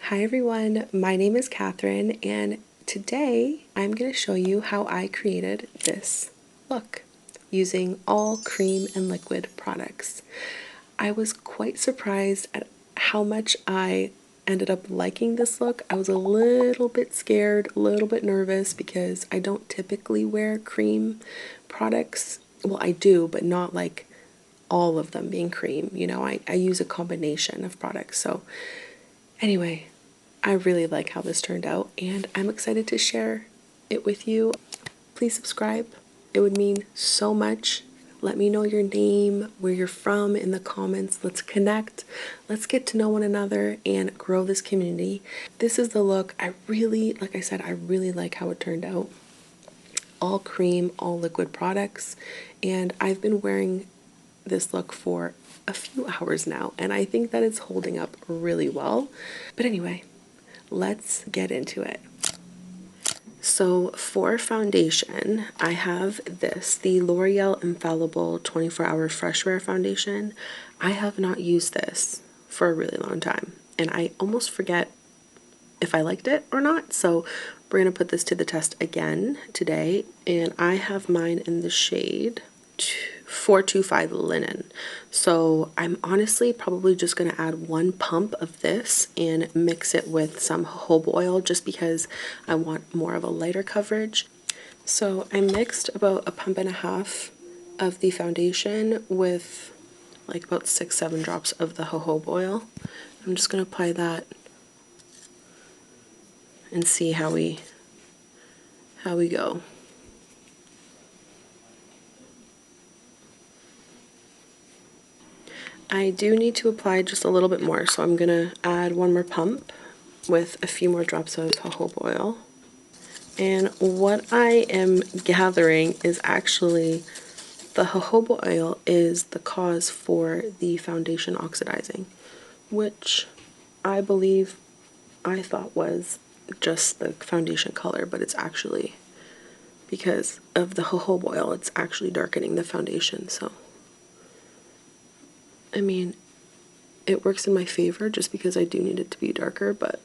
Hi everyone, my name is Catherine and today I'm going to show you how I created this look using all cream and liquid products. I was quite surprised at how much I ended up liking this look. I was a little bit scared, a little bit nervous because I don't typically wear cream products. Well, I do, but not like all of them being cream. You know, I use a combination of products. So anyway, I really like how this turned out and I'm excited to share it with you. Please subscribe. It would mean so much. Let me know your name, where you're from in the comments. Let's connect. Let's get to know one another and grow this community. This is the look. Like I said, I really like how it turned out. All cream, all liquid products. And I've been wearing this look for a few hours now and I think that it's holding up really well. But anyway, let's get into it. So for foundation, I have the L'Oreal Infallible 24-Hour Fresh Wear Foundation. I have not used this for a really long time and I almost forget if I liked it or not. So we're going to put this to the test again today and I have mine in the shade 425 Linen. So I'm honestly probably just going to add one pump of this and mix it with some jojoba oil just because I want more of a lighter coverage. So I mixed about a pump and a half of the foundation with like about 6-7 drops of the jojoba oil. I'm just going to apply that and see how we go. I do need to apply just a little bit more, so I'm gonna add one more pump with a few more drops of jojoba oil. And what I am gathering is actually the jojoba oil is the cause for the foundation oxidizing, which I thought was just the foundation color, but it's actually because of the jojoba oil, it's actually darkening the foundation. So I mean, it works in my favor just because I do need it to be darker, but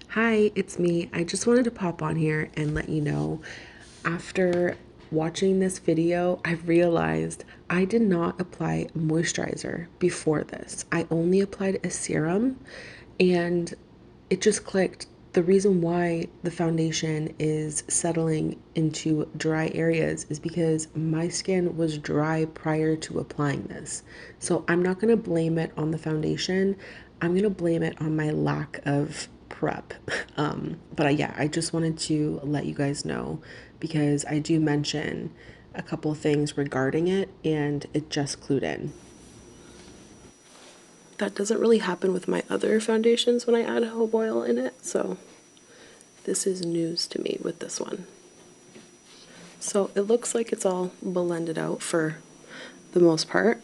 hi, it's me. I just wanted to pop on here and let you know, after watching this video, I realized I did not apply moisturizer before this. I only applied a serum and it just clicked. The reason why the foundation is settling into dry areas is because my skin was dry prior to applying this. So I'm not going to blame it on the foundation. I'm going to blame it on my lack of prep. But yeah, I just wanted to let you guys know because I do mention a couple things regarding it and it just clued in. That doesn't really happen with my other foundations when I add jojoba oil in it, so this is news to me with this one. So it looks like it's all blended out for the most part.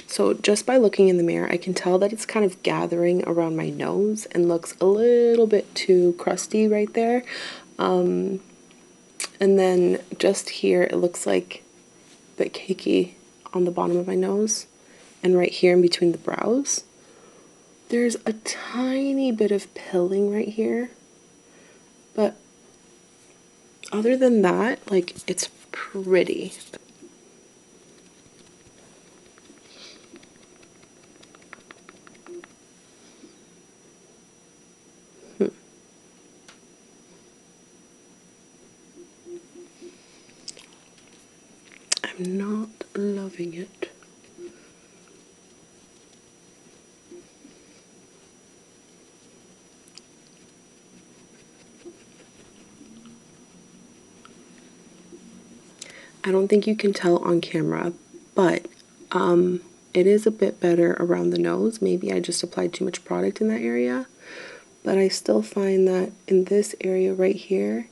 So just by looking in the mirror, I can tell that it's kind of gathering around my nose and looks a little bit too crusty right there. And then just here, it looks like a bit cakey on the bottom of my nose and right here in between the brows. There's a tiny bit of pilling right here, but other than that, like, it's pretty. I'm not loving it. I don't think you can tell on camera, but it is a bit better around the nose. Maybe I just applied too much product in that area, but I still find that in this area right here,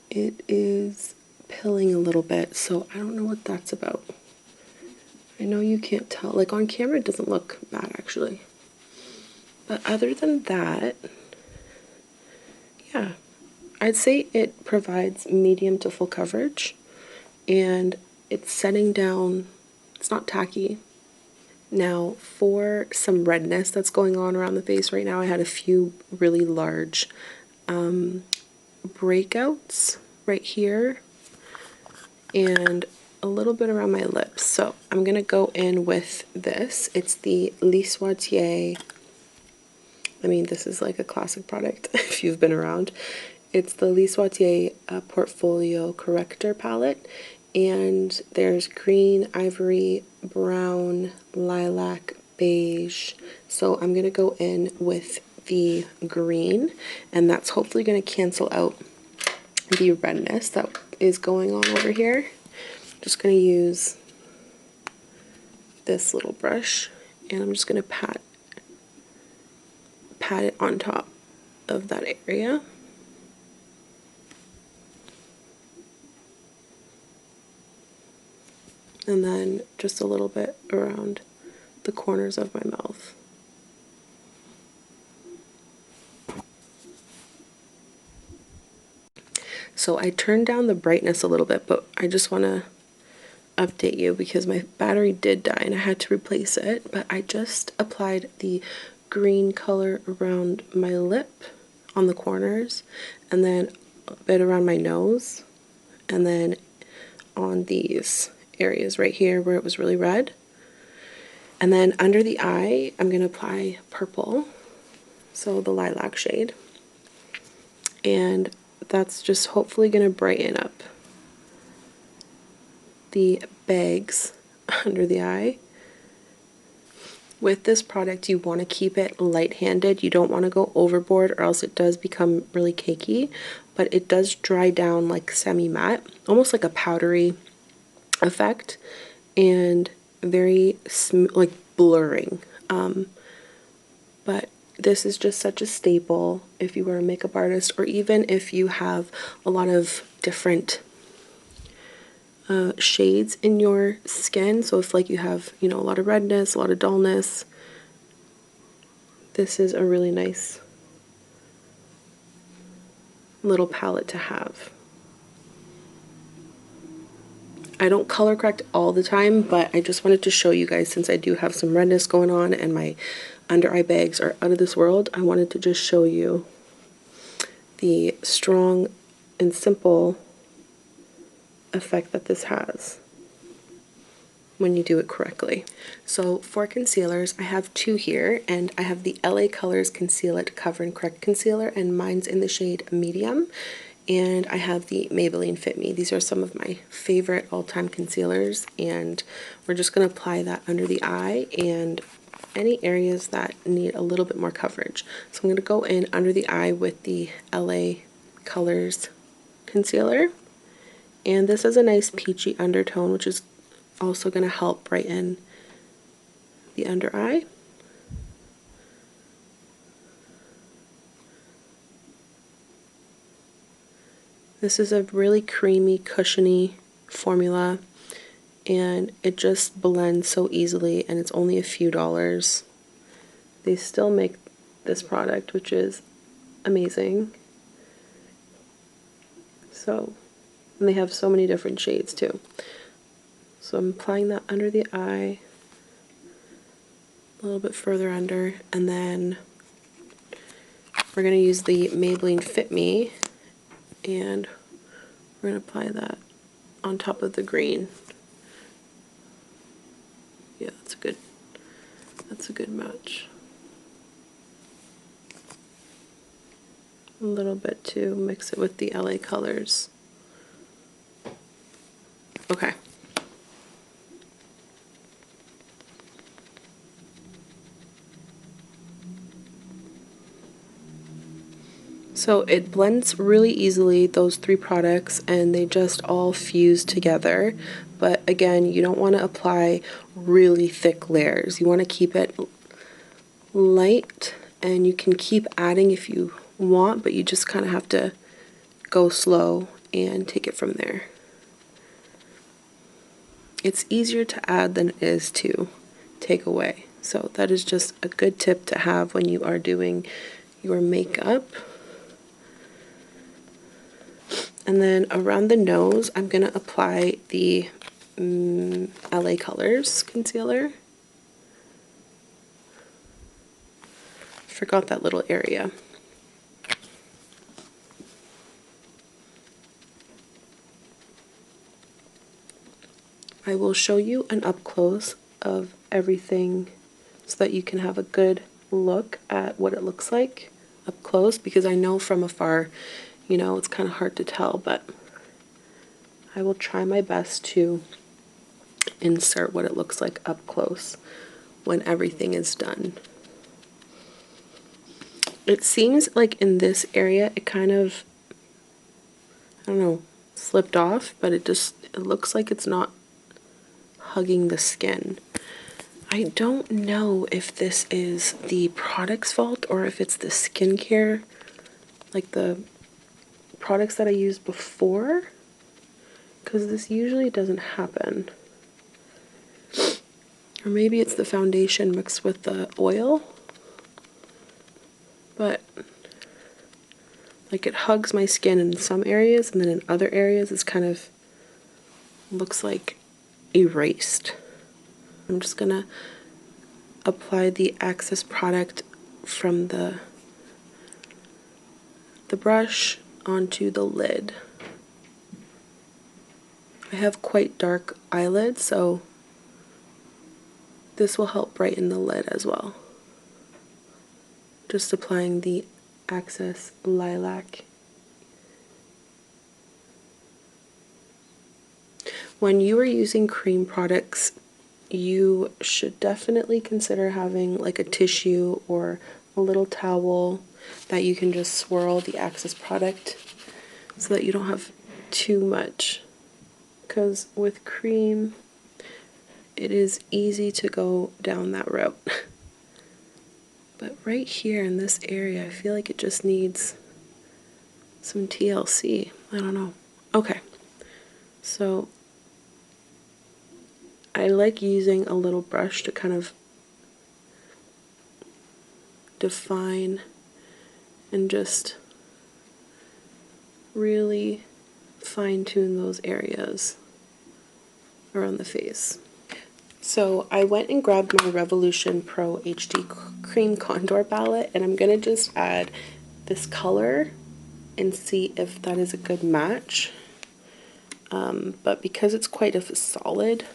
it is pilling a little bit, so I don't know what that's about. I know you can't tell, like on camera it doesn't look bad actually, but other than that, I'd say it provides medium to full coverage, and it's setting down, it's not tacky. Now, for some redness that's going on around the face right now, I had a few really large breakouts right here and a little bit around my lips. So I'm going to go in with this. It's the Lise Watier. I mean, this is like a classic product if you've been around. It's the Lise Watier Portfolio Corrector palette. And there's green, ivory, brown, lilac, beige. So I'm going to go in with the green, and that's hopefully going to cancel out the redness that is going on over here. Just going to use this little brush, and I'm just going to pat it on top of that area. And then just a little bit around the corners of my mouth. So I turned down the brightness a little bit, but I just want to update you because my battery did die and I had to replace it. But I just applied the green color around my lip on the corners, and then a bit around my nose, and then on these areas right here where it was really red. And then under the eye, I'm going to apply purple, so the lilac shade. And that's just hopefully going to brighten up the bags under the eye. With this product, you want to keep it light-handed. You don't want to go overboard or else it does become really cakey, but it does dry down like semi-matte, almost like a powdery effect, and very like blurring. But this is just such a staple if you are a makeup artist, or even if you have a lot of different shades in your skin. So if like you have, you know, a lot of redness, a lot of dullness, this is a really nice little palette to have. I don't color correct all the time, but I just wanted to show you guys, since I do have some redness going on and my under eye bags are out of this world, I wanted to just show you the strong and simple effect that this has when you do it correctly. So for concealers, I have two here, and I have the LA Colors Conceal It Cover and Correct Concealer, and mine's in the shade medium. And I have the Maybelline Fit Me. These are some of my favorite all-time concealers, and we're just going to apply that under the eye and any areas that need a little bit more coverage. So I'm going to go in under the eye with the LA Colors Concealer, and this is a nice peachy undertone, which is also going to help brighten the under eye. This is a really creamy, cushiony formula, and it just blends so easily, and it's only a few dollars. They still make this product, which is amazing. So, and they have so many different shades too. So I'm applying that under the eye, a little bit further under, and then we're going to use the Maybelline Fit Me, and we're going to apply that on top of the green. Yeah, that's a good match. A little bit to mix it with the LA Colors. Okay. So it blends really easily, those three products, and they just all fuse together. But again, you don't want to apply really thick layers. You want to keep it light, and you can keep adding if you want, but you just kind of have to go slow and take it from there. It's easier to add than it is to take away. So that is just a good tip to have when you are doing your makeup. And then around the nose, I'm going to apply the LA Colors concealer. Forgot that little area. I will show you an up close of everything so that you can have a good look at what it looks like up close, because I know from afar, you know, it's kind of hard to tell, but I will try my best to insert what it looks like up close when everything is done. It seems like in this area it kind of, I don't know, slipped off, but it looks like it's not hugging the skin. I don't know if this is the product's fault or if it's the skincare, like the products that I used before, because this usually doesn't happen. Or maybe it's the foundation mixed with the oil, but like it hugs my skin in some areas, and then in other areas it's kind of looks like erased. I'm just gonna apply the Access product from the brush onto the lid. I have quite dark eyelids, so this will help brighten the lid as well. Just applying the Access Lilac. When you are using cream products, you should definitely consider having like a tissue or a little towel that you can just swirl the Access product so that you don't have too much. Because with cream, it is easy to go down that route. But right here in this area, I feel like it just needs some TLC. I don't know. Okay, so I like using a little brush to kind of define and just really fine-tune those areas around the face. So I went and grabbed my Revolution Pro HD Cream Contour Palette, and I'm going to just add this color and see if that is a good match. But because it's quite a solid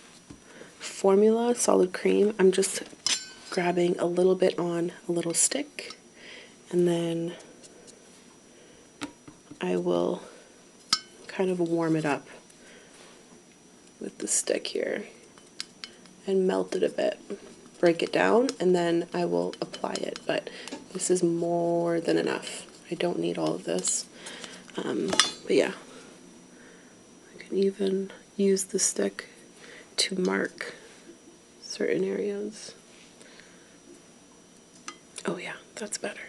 formula, solid cream, I'm just grabbing a little bit on a little stick, and then I will kind of warm it up with the stick here and melt it a bit, break it down, and then I will apply it. But this is more than enough. I don't need all of this. But yeah, I can even use the stick to mark certain areas. Oh yeah, that's better.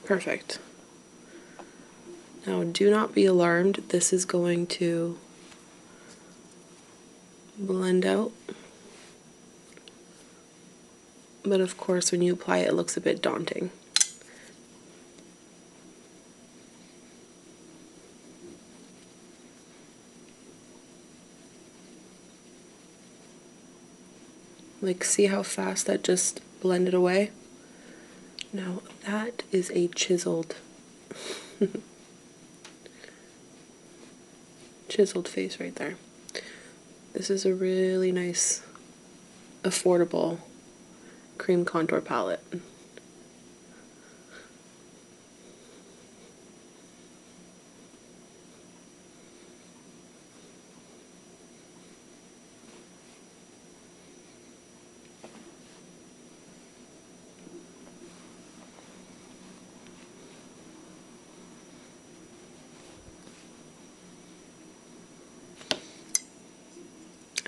Perfect. Now do not be alarmed, this is going to blend out. But of course when you apply it, it looks a bit daunting. Like, see how fast that just blended away? Now that is a chiseled chiseled face right there. This is a really nice, affordable cream contour palette.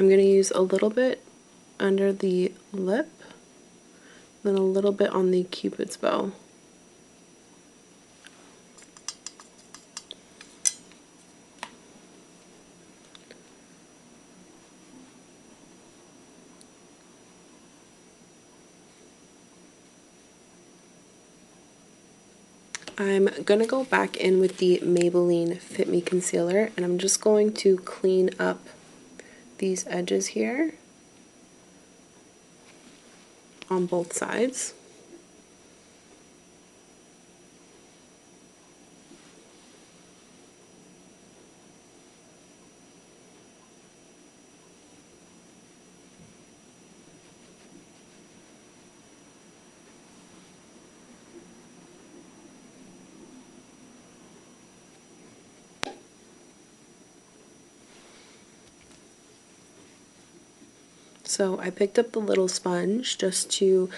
I'm going to use a little bit under the lip, then a little bit on the Cupid's bow. I'm going to go back in with the Maybelline Fit Me Concealer, and I'm just going to clean up these edges here on both sides. So I picked up the little sponge just to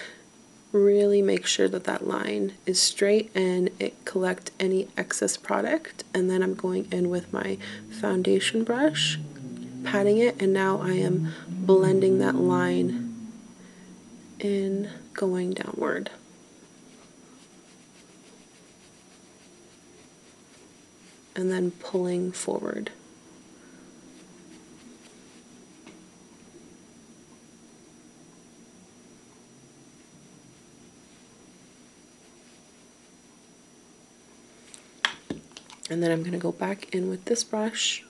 really make sure that that line is straight and it collect any excess product, and then I'm going in with my foundation brush, patting it, and now I am blending that line in, going downward. And then pulling forward. And then I'm going to go back in with this brush,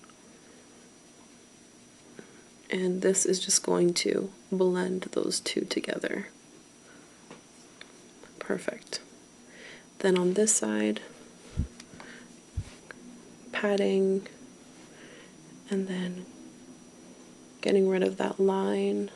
and this is just going to blend those two together. Perfect. Then on this side, patting, and then getting rid of that line.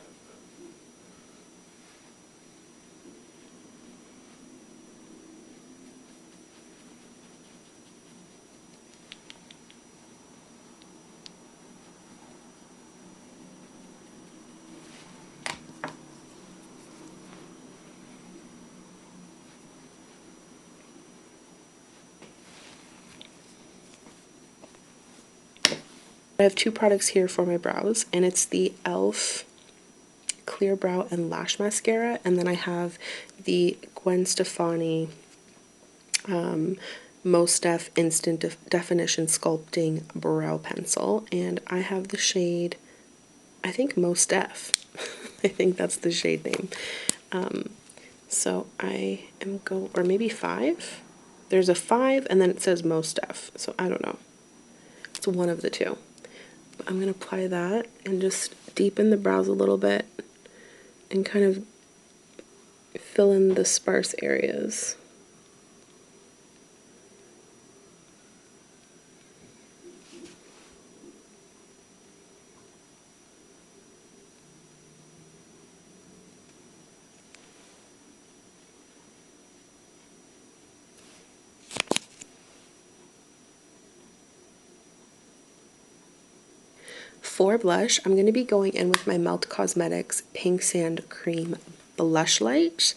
I have two products here for my brows, and it's the e.l.f. Clear Brow and Lash Mascara, and then I have the Gwen Stefani Most Def Instant Definition Sculpting Brow Pencil, and I have the shade, I think, Most Def. I think that's the shade name. So I am or maybe 5? There's a 5 and then it says Most Def, so I don't know. It's one of the two. But I'm going to apply that and just deepen the brows a little bit and kind of fill in the sparse areas. For blush, I'm going to be going in with my Melt Cosmetics Pink Sand Cream BlushLight,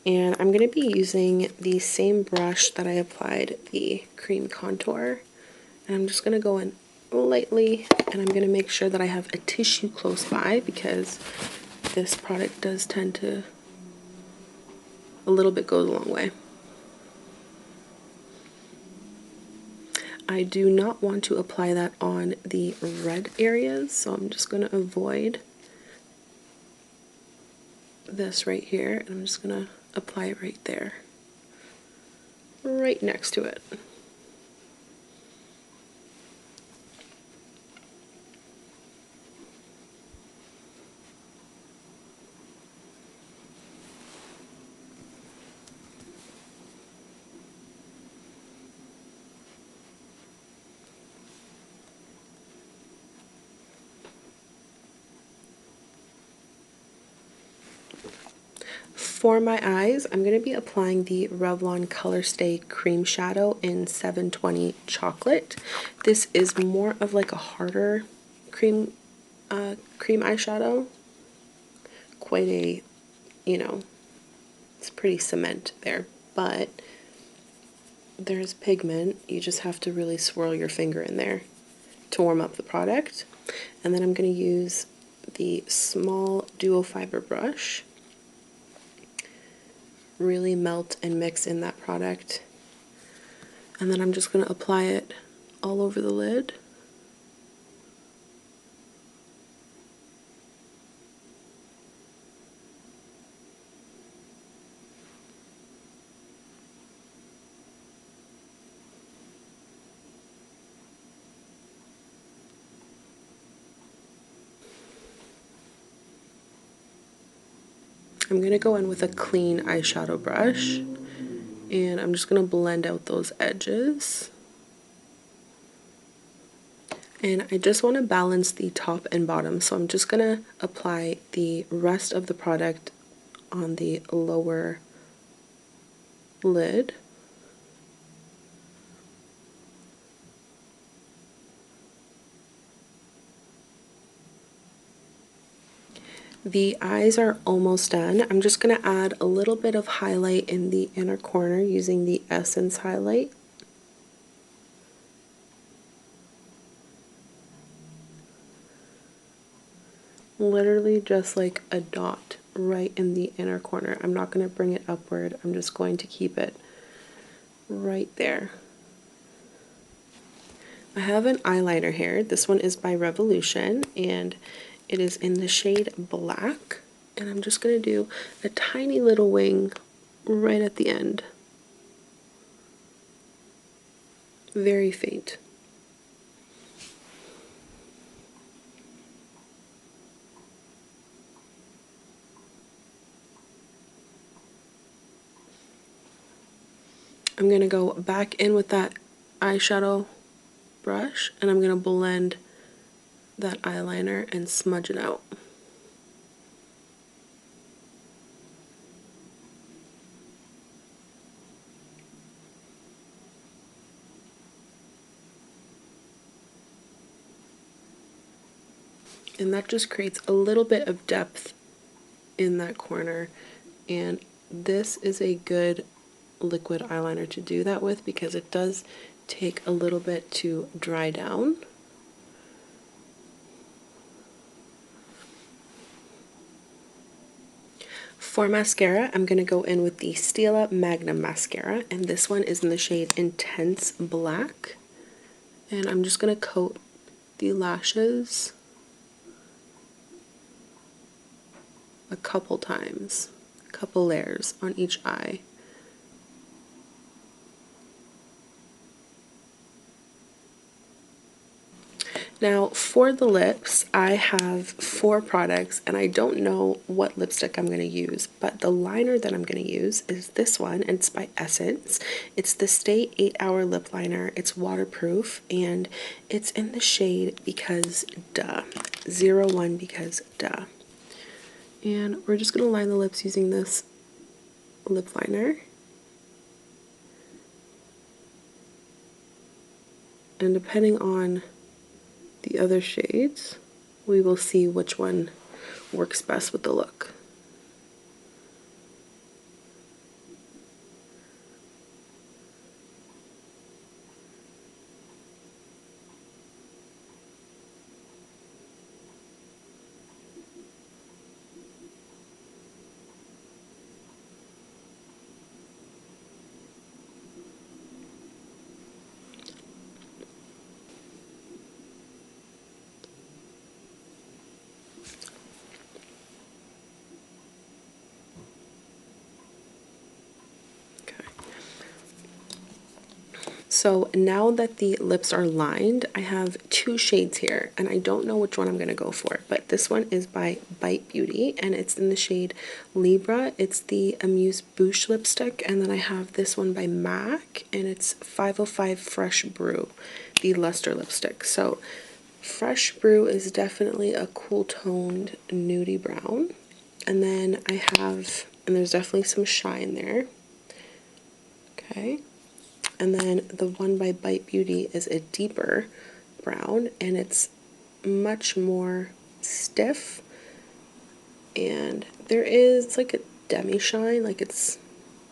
and I'm going to be using the same brush that I applied the cream contour, and I'm just going to go in lightly, and I'm going to make sure that I have a tissue close by because this product does tend to, a little bit goes a long way. I do not want to apply that on the red areas, so I'm just going to avoid this right here, and I'm just going to apply it right there, right next to it. For my eyes, I'm going to be applying the Revlon Colorstay Cream Shadow in 720 Chocolate. This is more of like a harder cream eyeshadow. Quite a, it's pretty cement there, but there's pigment. You just have to really swirl your finger in there to warm up the product. And then I'm going to use the small duo fiber brush, really melt and mix in that product, and then I'm just going to apply it all over the lid. I'm going to go in with a clean eyeshadow brush, and I'm just going to blend out those edges. And I just want to balance the top and bottom, so I'm just going to apply the rest of the product on the lower lid. The eyes are almost done. I'm just going to add a little bit of highlight in the inner corner using the Essence highlight. Literally just like a dot right in the inner corner. I'm not going to bring it upward. I'm just going to keep it right there. I have an eyeliner here. This one is by Revolution, and it is in the shade Black. And I'm just going to do a tiny little wing right at the end. Very faint. I'm going to go back in with that eyeshadow brush, and I'm going to blend that eyeliner and smudge it out. And that just creates a little bit of depth in that corner, and this is a good liquid eyeliner to do that with because it does take a little bit to dry down. For mascara, I'm going to go in with the Stila Magnum mascara, and this one is in the shade Intense Black. And I'm just going to coat the lashes a couple times, a couple layers on each eye. Now for the lips, I have 4 products, and I don't know what lipstick I'm going to use, but the liner that I'm going to use is this one, and it's by Essence. It's the Stay 8-Hour Lip Liner. It's waterproof, and it's in the shade Because Duh. 01 Because Duh. And we're just going to line the lips using this lip liner. And depending on the other shades, we will see which one works best with the look. So now that the lips are lined, I have 2 shades here, and I don't know which one I'm going to go for, but this one is by Bite Beauty, and it's in the shade Libra. It's the Amuse Bouche lipstick, and then I have this one by MAC, and it's 505 Fresh Brew, the Lustre lipstick. So Fresh Brew is definitely a cool toned nudie brown, and then I have, and there's definitely some shine there. Okay. And then the one by Bite Beauty is a deeper brown, and it's much more stiff, and there is like a demi shine, like it's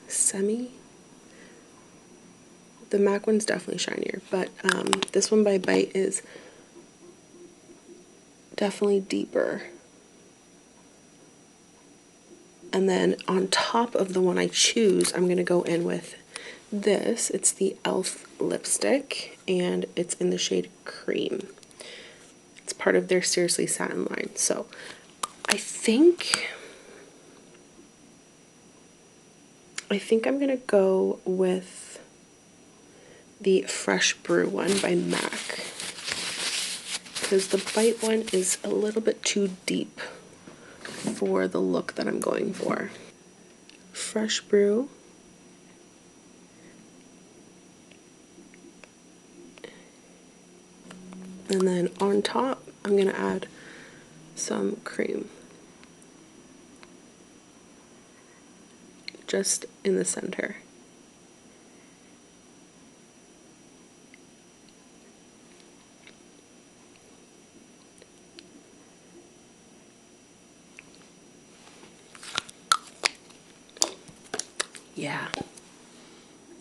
semi. The MAC one's definitely shinier, but this one by Bite is definitely deeper. And then on top of the one I choose, I'm going to go in with this. It's the e.l.f. lipstick, and it's in the shade Creme. It's part of their Srsly Satin line. So I think I'm going to go with the Fresh Brew one by MAC, because the Bite one is a little bit too deep. for the look that I'm going for. Fresh Brew. And then on top, I'm going to add some cream. Just in the center.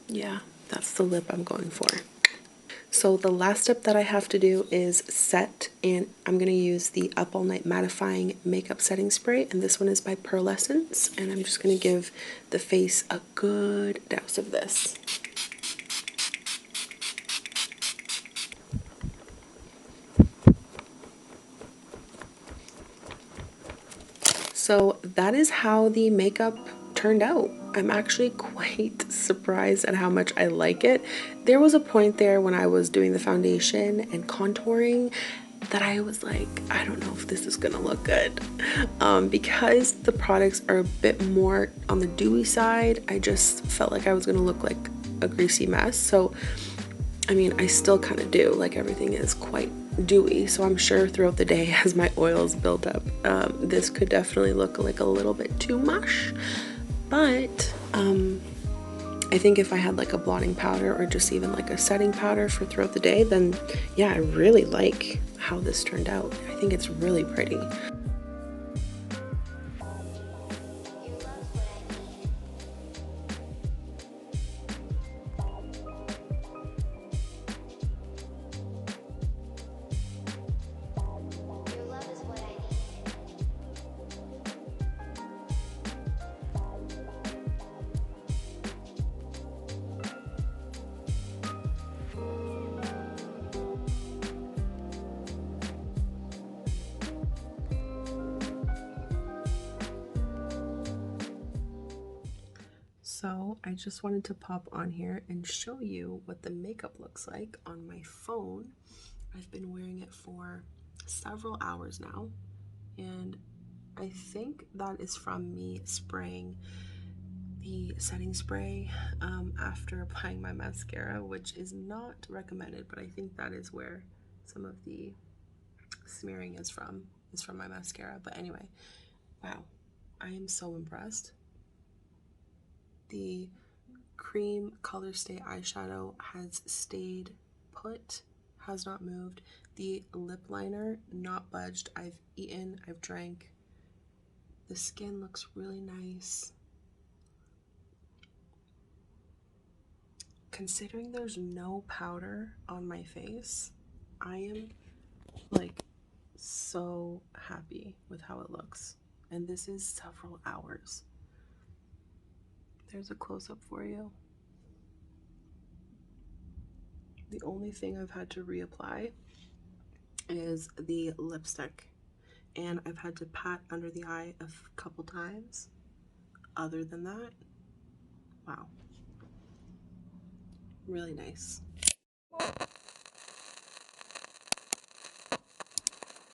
Yeah, that's the lip I'm going for. So the last step that I have to do is set, and I'm going to use the Up All Night Mattifying Makeup Setting Spray, and this one is by Pearlescence, and I'm just going to give the face a good douse of this. So that is how the makeup turned out. I'm actually quite surprised at how much I like it. There was a point there when I was doing the foundation and contouring that I was like, I don't know if this is gonna look good. Because the products are a bit more on the dewy side, I just felt like I was gonna look like a greasy mess. So, I mean, I still kind of do, like everything is quite dewy, so I'm sure throughout the day as my oils build up, this could definitely look like a little bit too much. But I think if I had like a blotting powder or just even like a setting powder for throughout the day, then yeah, I really like how this turned out. I think it's really pretty. So I just wanted to pop on here and show you what the makeup looks like on my phone. I've been wearing it for several hours now, and I think that is from me spraying the setting spray after applying my mascara, which is not recommended, but I think that is where some of the smearing is from my mascara. But anyway, wow, I am so impressed. The Creme Colorstay eyeshadow has stayed put, has not moved. The lip liner, not budged. I've eaten, I've drank. The skin looks really nice. Considering there's no powder on my face, I am like so happy with how it looks. And this is several hours. There's a close-up for you. The only thing I've had to reapply is the lipstick, and I've had to pat under the eye a couple times. Other than that, wow, really nice.